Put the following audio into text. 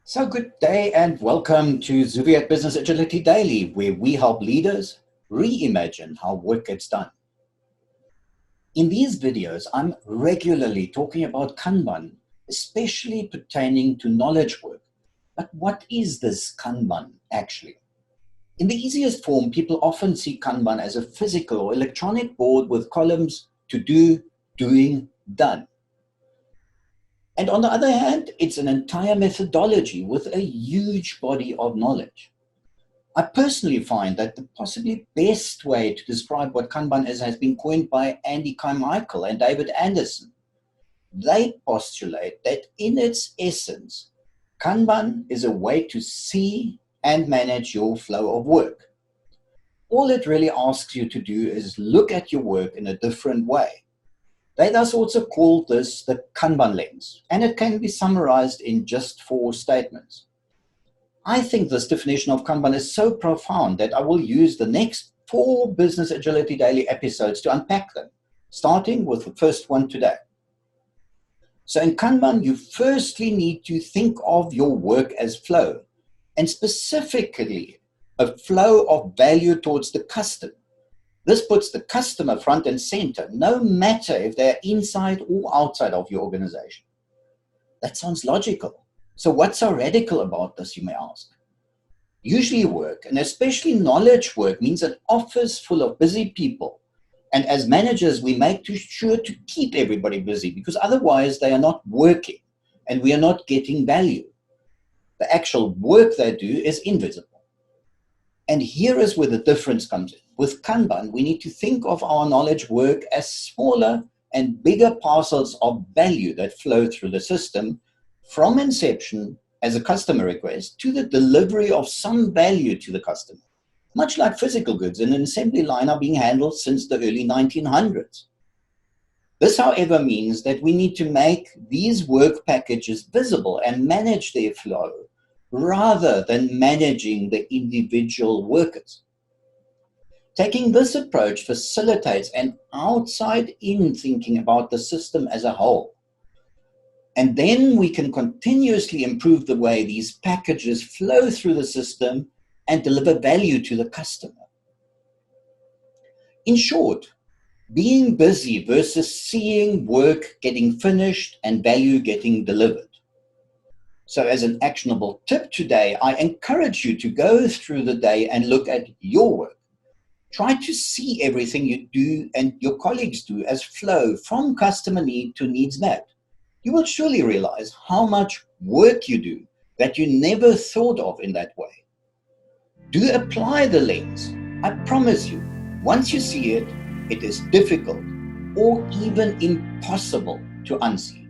So good day and welcome to Xuviate Business Agility Daily, where we help leaders reimagine how work gets done. In these videos, I'm regularly talking about Kanban, especially pertaining to knowledge work. But what is this Kanban actually? In the easiest form, people often see Kanban as a physical or electronic board with columns to do, doing, done. And on the other hand, it's an entire methodology with a huge body of knowledge. I personally find that the possibly best way to describe what Kanban is has been coined by Andy Carmichael and David Anderson. They postulate that in its essence, Kanban is a way to see and manage your flow of work. All it really asks you to do is look at your work in a different way. They thus also call this the Kanban Lens, and it can be summarized in just 4 statements. I think this definition of Kanban is so profound that I will use the next 4 Business Agility Daily episodes to unpack them, starting with the first one today. So in Kanban, you firstly need to think of your work as flow, and specifically a flow of value towards the customer. This puts the customer front and center, no matter if they're inside or outside of your organization. That sounds logical. So what's so radical about this, you may ask? Usually work, and especially knowledge work, means an office full of busy people. And as managers, we make sure to keep everybody busy because otherwise they are not working and we are not getting value. The actual work they do is invisible. And here is where the difference comes in. With Kanban, we need to think of our knowledge work as smaller and bigger parcels of value that flow through the system from inception as a customer request to the delivery of some value to the customer. Much like physical goods in an assembly line are being handled since the early 1900s. This, however, means that we need to make these work packages visible and manage their flow rather than managing the individual workers. Taking this approach facilitates an outside-in thinking about the system as a whole. And then we can continuously improve the way these packages flow through the system and deliver value to the customer. In short, being busy versus seeing work getting finished and value getting delivered. So as an actionable tip today, I encourage you to go through the day and look at your work. Try to see everything you do and your colleagues do as flow from customer need to needs met. You will surely realize how much work you do that you never thought of in that way. Do apply the lens. I promise you, once you see it, it is difficult or even impossible to unsee.